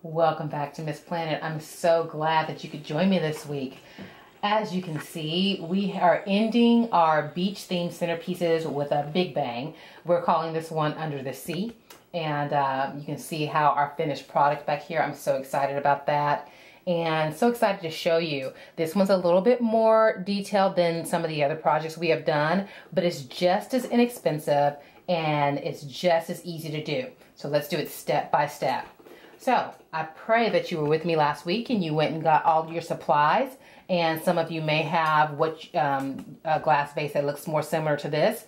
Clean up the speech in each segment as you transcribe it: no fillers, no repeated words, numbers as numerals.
Welcome back to Miss Planet. I'm so glad that you could join me this week. As you can see, we are ending our beach themed centerpieces with a big bang. We're calling this one Under the Sea. And you can see how our finished product back here. I'm so excited about that. And so excited to show you. This one's a little bit more detailed than some of the other projects we have done, but it's just as inexpensive and it's just as easy to do. So let's do it step by step. So I pray that you were with me last week and you went and got all your supplies, and some of you may have a glass vase that looks more similar to this,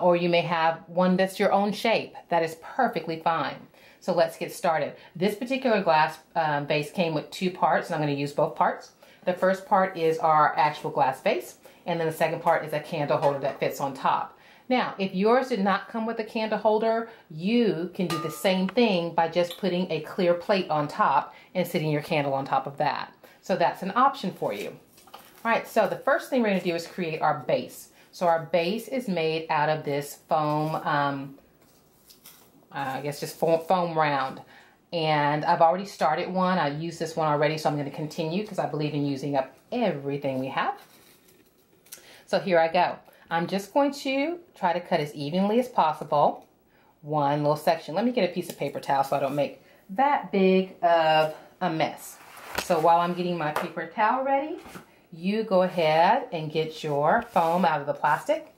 or you may have one that's your own shape. That is perfectly fine. So let's get started. This particular glass vase came with two parts, and I'm going to use both parts. The first part is our actual glass vase, and then the second part is a candle holder that fits on top. Now, if yours did not come with a candle holder, you can do the same thing by just putting a clear plate on top and sitting your candle on top of that. So that's an option for you. All right, so the first thing we're going to do is create our base. So our base is made out of this foam, I guess just foam round. And I've already started one. I used this one already, so I'm going to continue because I believe in using up everything we have. So here I go. I'm just going to try to cut as evenly as possible. One little section. Let me get a piece of paper towel so I don't make that big of a mess. So while I'm getting my paper towel ready, you go ahead and get your foam out of the plastic,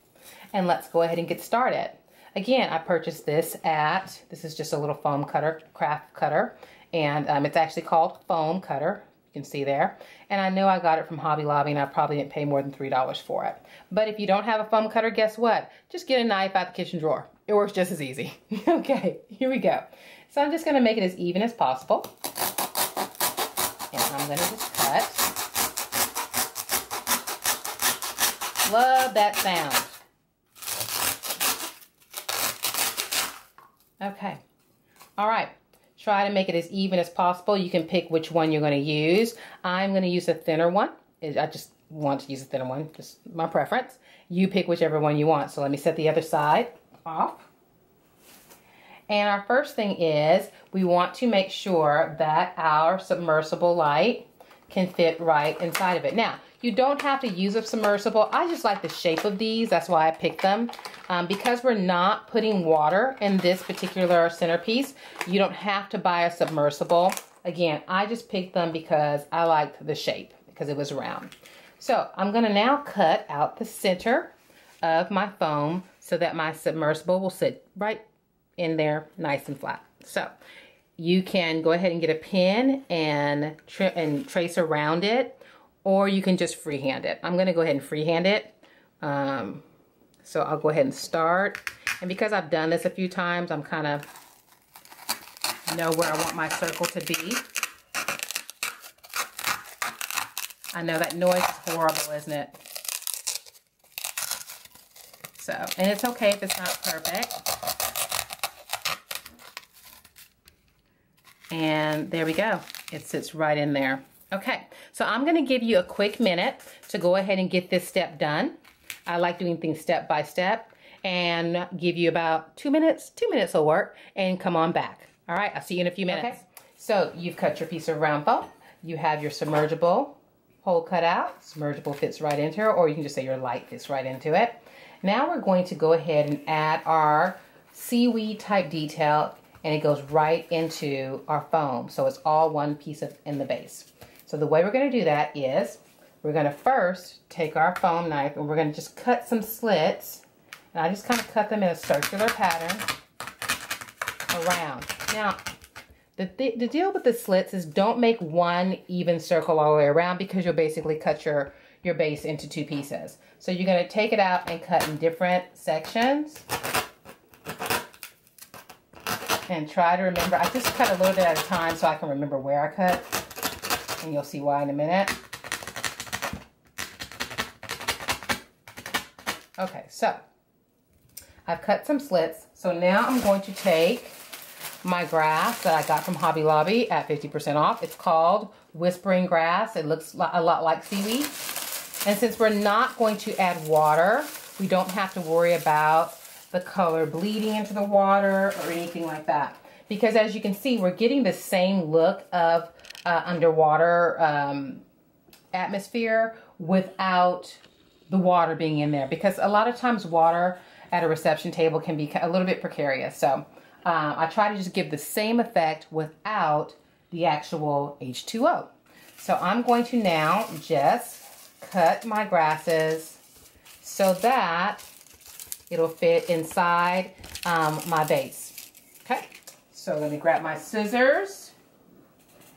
and let's go ahead and get started. Again, I purchased this this is just a little foam cutter, craft cutter, and it's actually called Foam Cutter. You can see there. And I know I got it from Hobby Lobby, and I probably didn't pay more than $3 for it. But if you don't have a foam cutter, guess what? Just get a knife out the kitchen drawer. It works just as easy. Okay, here we go. So I'm just going to make it as even as possible. And I'm going to just cut. Love that sound. Okay. All right. Try to make it as even as possible. You can pick which one you're going to use. I'm going to use a thinner one. I just want to use a thinner one, just my preference. You pick whichever one you want. So let me set the other side off. And our first thing is we want to make sure that our submersible light can fit right inside of it. Now, you don't have to use a submersible. I just like the shape of these. That's why I picked them. Because we're not putting water in this particular centerpiece, you don't have to buy a submersible. Again, I just picked them because I liked the shape, because it was round. So I'm going to now cut out the center of my foam so that my submersible will sit right in there nice and flat. So you can go ahead and get a pen and trace around it, or you can just freehand it. I'm going to go ahead and freehand it. So I'll go ahead and start. And because I've done this a few times, I'm kind of know where I want my circle to be. I know that noise is horrible, isn't it? So, and it's okay if it's not perfect. And there we go. It sits right in there. Okay, so I'm going to give you a quick minute to go ahead and get this step done. I like doing things step by step, and give you about 2 minutes. 2 minutes will work, and come on back. All right, I'll see you in a few minutes. Okay. So you've cut your piece of round foam. You have your submersible hole cut out. Submersible fits right into it, or you can just say your light fits right into it. Now we're going to go ahead and add our seaweed type detail, and it goes right into our foam. So it's all one piece in the base. So the way we're going to do that is we're going to first take our foam knife and we're going to just cut some slits. And I just kind of cut them in a circular pattern around. Now, the deal with the slits is don't make one even circle all the way around, because you'll basically cut your base into two pieces. So you're going to take it out and cut in different sections. And try to remember, I just cut a little bit at a time so I can remember where I cut. And you'll see why in a minute. Okay, so I've cut some slits. So now I'm going to take my grass that I got from Hobby Lobby at 50% off. It's called Whispering Grass. It looks a lot like seaweed. And since we're not going to add water, we don't have to worry about the color bleeding into the water or anything like that. because as you can see, we're getting the same look of underwater atmosphere without the water being in there, because a lot of times water at a reception table can be a little bit precarious. So I try to just give the same effect without the actual H2O. So I'm going to now just cut my grasses so that it'll fit inside my vase. Okay, so let me grab my scissors.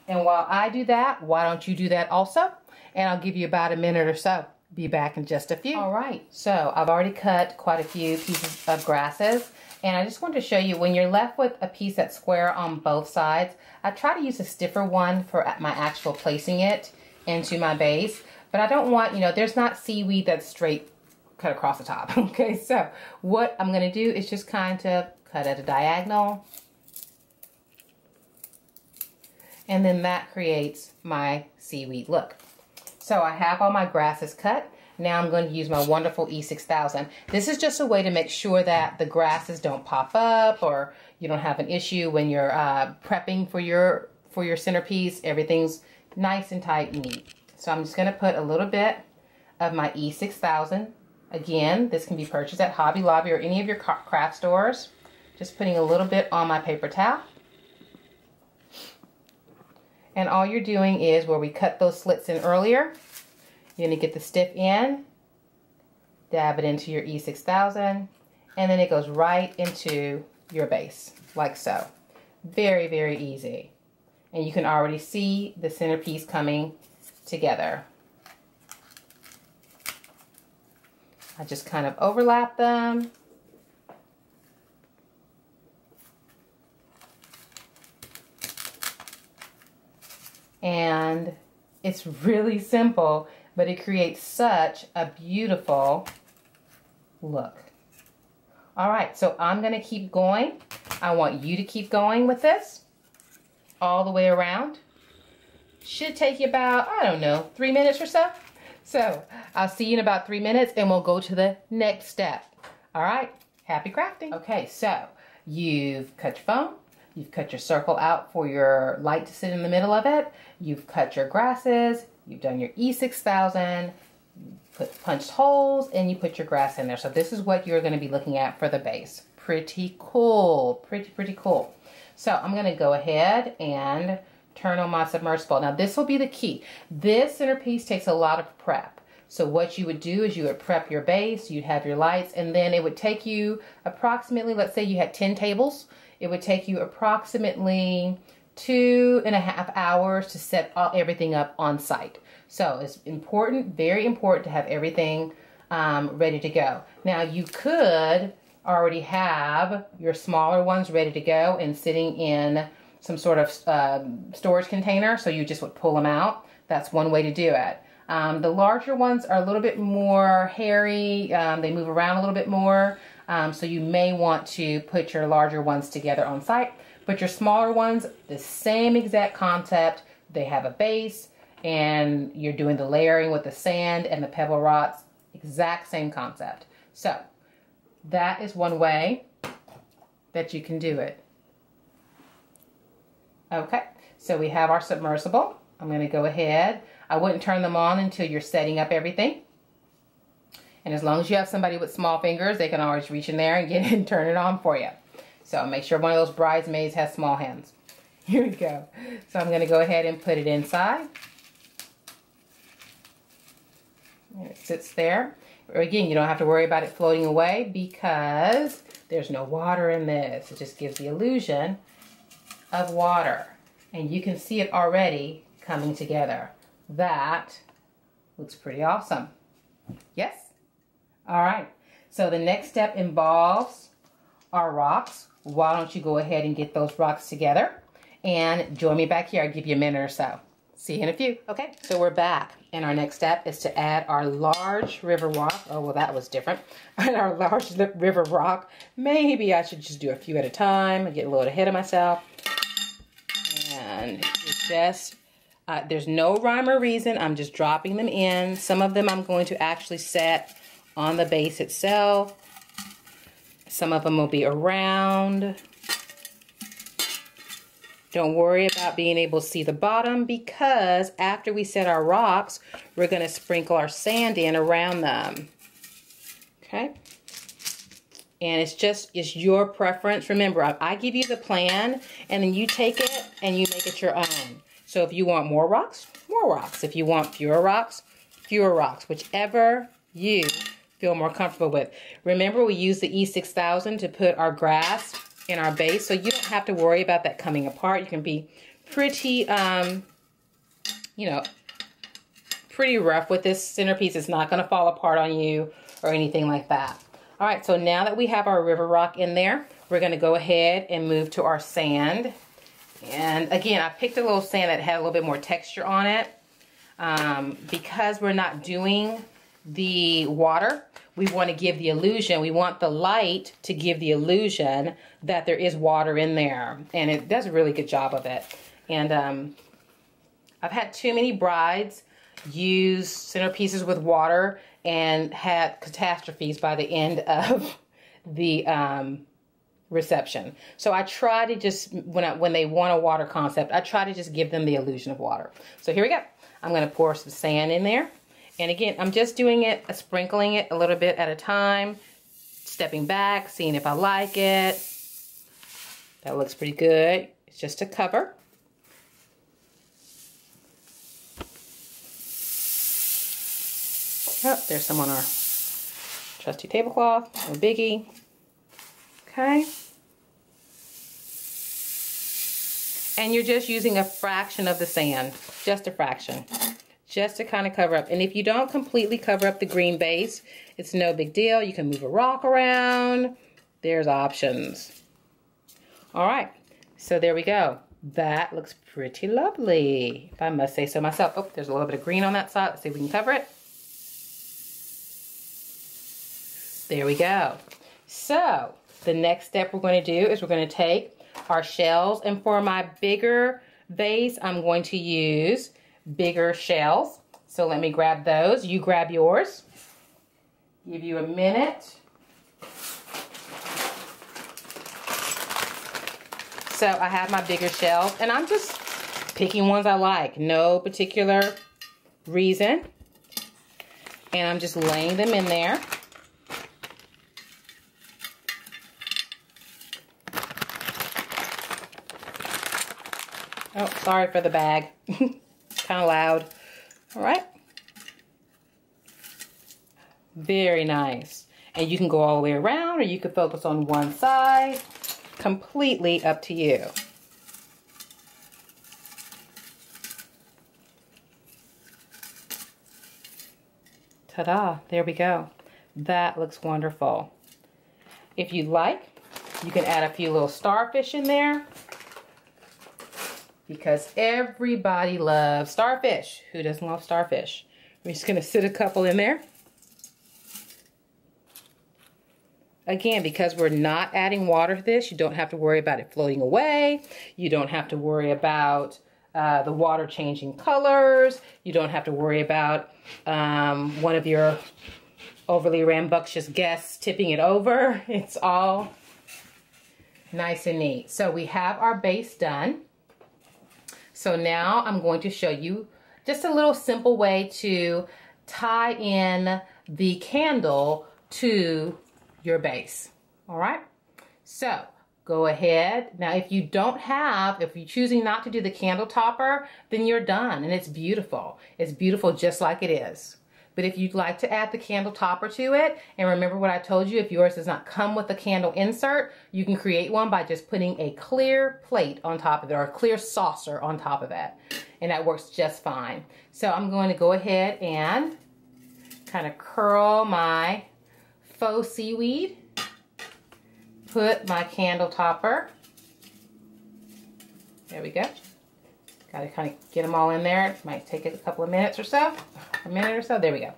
And while I do that, why don't you do that also? And I'll give you about a minute or so. Be back in just a few. All right, so I've already cut quite a few pieces of grasses. And I just wanted to show you, when you're left with a piece that's square on both sides, I try to use a stiffer one for my actual placing it into my base. But I don't want, you know, there's not seaweed that's straight cut across the top. Okay, so what I'm going to do is just kind of cut at a diagonal. And then that creates my seaweed look. So I have all my grasses cut. Now I'm going to use my wonderful E6000. This is just a way to make sure that the grasses don't pop up, or you don't have an issue when you're prepping for your centerpiece. Everything's nice and tight and neat. So I'm just going to put a little bit of my E6000. Again, this can be purchased at Hobby Lobby or any of your craft stores. Just putting a little bit on my paper towel. And all you're doing is, where we cut those slits in earlier, you're going to get the stiff end, dab it into your E6000, and then it goes right into your base, like so. Very, very easy. And you can already see the centerpiece coming together. I just kind of overlap them. And it's really simple, but it creates such a beautiful look. All right, so I'm gonna keep going. I want you to keep going with this all the way around. Should take you about, I don't know, 3 minutes or so. So I'll see you in about 3 minutes and we'll go to the next step. All right, happy crafting. Okay, so you've cut your foam. You've cut your circle out for your light to sit in the middle of it. You've cut your grasses. You've done your E6000. Punched holes, and you put your grass in there. So this is what you're going to be looking at for the base. Pretty cool. Pretty cool. So I'm going to go ahead and turn on my submersible. Now this will be the key. This centerpiece takes a lot of prep. So what you would do is you would prep your base, you'd have your lights, and then it would take you approximately, let's say you had 10 tables, it would take you approximately 2.5 hours to set everything up on site. So it's important, very important, to have everything ready to go. Now you could already have your smaller ones ready to go and sitting in some sort of storage container, so you just would pull them out. That's one way to do it. The larger ones are a little bit more hairy. They move around a little bit more. So you may want to put your larger ones together on site. But your smaller ones, the same exact concept. They have a base and you're doing the layering with the sand and the pebble rocks. Exact same concept. So that is one way that you can do it. Okay, so we have our submersible. I'm going to go ahead. I wouldn't turn them on until you're setting up everything. And as long as you have somebody with small fingers, they can always reach in there and get it and turn it on for you. So make sure one of those bridesmaids has small hands. Here we go. So I'm going to go ahead and put it inside. And it sits there. Again, you don't have to worry about it floating away because there's no water in this. It just gives the illusion of water. And you can see it already coming together. That looks pretty awesome. Yes? All right. So the next step involves our rocks. Why don't you go ahead and get those rocks together and join me back here. I'll give you a minute or so. See you in a few. Okay, so we're back. And our next step is to add our large river rock. Oh, well, that was different. And our large river rock. Maybe I should just do a few at a time and get a little ahead of myself. And it's just, there's no rhyme or reason. I'm just dropping them in. Some of them I'm going to actually set on the base itself. Some of them will be around. Don't worry about being able to see the bottom, because after we set our rocks, we're going to sprinkle our sand in around them. Okay? And it's your preference. Remember, I give you the plan, and then you take it and you make it your own. So if you want more rocks, more rocks. If you want fewer rocks, fewer rocks. Whichever you feel more comfortable with. Remember, we use the E6000 to put our grass in our base, so you don't have to worry about that coming apart. You can be pretty, you know, pretty rough with this centerpiece. It's not going to fall apart on you or anything like that. All right, so now that we have our river rock in there, we're going to go ahead and move to our sand. And again, I picked a little sand that had a little bit more texture on it. Because we're not doing the water, we want to give the illusion, we want the light to give the illusion that there is water in there. And it does a really good job of it. And I've had too many brides use centerpieces with water and had catastrophes by the end of the reception. So I try to just, when they want a water concept, I try to just give them the illusion of water. So here we go. I'm going to pour some sand in there. And again, I'm just doing it, sprinkling it a little bit at a time, stepping back, seeing if I like it. That looks pretty good. It's just a cover. Oh, there's some on our trusty tablecloth, no biggie. Okay. And you're just using a fraction of the sand, just a fraction, just to kind of cover up. And if you don't completely cover up the green base, it's no big deal. You can move a rock around. There's options. All right, so there we go. That looks pretty lovely, if I must say so myself. Oh, there's a little bit of green on that side. Let's see if we can cover it. There we go. So the next step we're going to do is we're going to take our shells, and for my bigger vase, I'm going to use bigger shells. So let me grab those. You grab yours. Give you a minute. So I have my bigger shells, and I'm just picking ones I like. No particular reason. And I'm just laying them in there. Oh, sorry for the bag. Kind of loud. All right. Very nice. And you can go all the way around, or you could focus on one side. Completely up to you. Ta-da, there we go. That looks wonderful. If you'd like, you can add a few little starfish in there, because everybody loves starfish. Who doesn't love starfish? We're just gonna sit a couple in there. Again, because we're not adding water to this, you don't have to worry about it floating away. You don't have to worry about the water changing colors. You don't have to worry about one of your overly rambunctious guests tipping it over. It's all nice and neat. So we have our base done. So now I'm going to show you just a little simple way to tie in the candle to your base. All right, so go ahead. Now if you're choosing not to do the candle topper, then you're done, and it's beautiful. It's beautiful just like it is. But if you'd like to add the candle topper to it, and remember what I told you, if yours does not come with a candle insert, you can create one by just putting a clear plate on top of it, or a clear saucer on top of it. And that works just fine. So I'm going to go ahead and kind of curl my faux seaweed, put my candle topper. There we go. Got to kind of get them all in there. It might take a couple of minutes or so. A minute or so. There we go.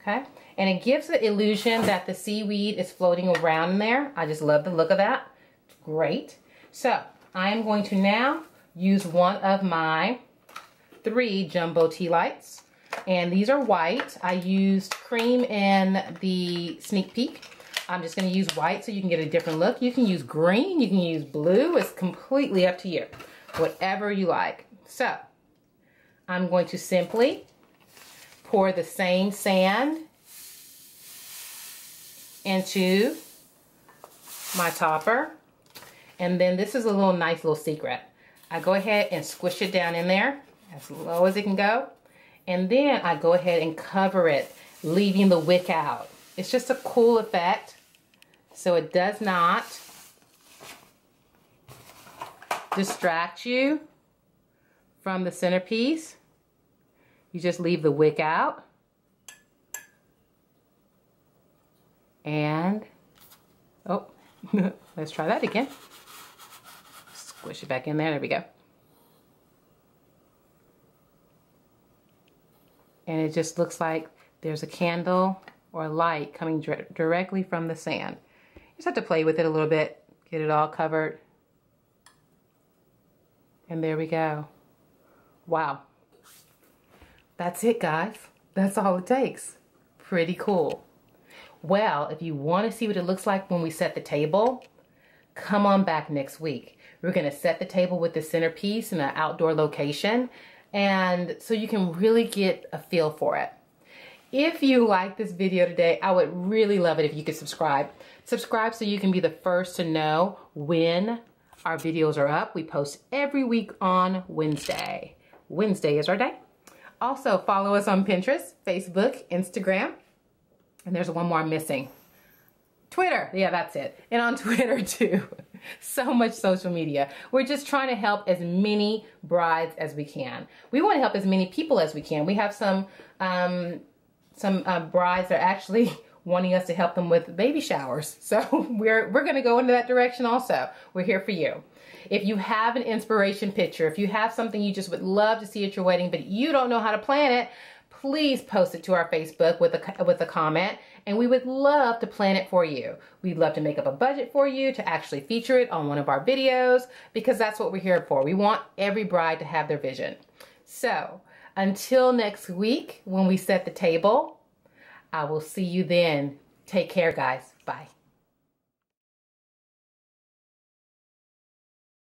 Okay. And it gives the illusion that the seaweed is floating around in there. I just love the look of that. Great. So I am going to now use one of my 3 jumbo tea lights. And these are white. I used cream in the sneak peek. I'm just going to use white so you can get a different look. You can use green. You can use blue. It's completely up to you. whatever you like. So I'm going to simply pour the same sand into my topper. And then this is a nice little secret. I go ahead and squish it down in there as low as it can go. And then I go ahead and cover it, leaving the wick out. It's just a cool effect, so it does not distract you from the centerpiece. You just leave the wick out. And, oh, let's try that again. Squish it back in there, there we go. And it just looks like there's a candle or a light coming directly from the sand. You just have to play with it a little bit, get it all covered. And there we go. Wow. That's it, guys. That's all it takes. Pretty cool. Well, if you want to see what it looks like when we set the table, come on back next week. We're going to set the table with the centerpiece in an outdoor location, and so you can really get a feel for it. If you like this video today, I would really love it if you could subscribe. Subscribe so you can be the first to know when our videos are up. We post every week on Wednesday. Wednesday is our day. Also, follow us on Pinterest, Facebook, Instagram, and there's one more I'm missing. Twitter, yeah, that's it. And on Twitter too. So much social media. We're just trying to help as many brides as we can. We want to help as many people as we can. We have some brides that are actually wanting us to help them with baby showers. So we're going to go into that direction also. We're here for you. If you have an inspiration picture, if you have something you just would love to see at your wedding, but you don't know how to plan it, please post it to our Facebook with a comment, and we would love to plan it for you. We'd love to make up a budget for you to actually feature it on one of our videos, because that's what we're here for. We want every bride to have their vision. So until next week when we set the table, I will see you then. Take care, guys. Bye.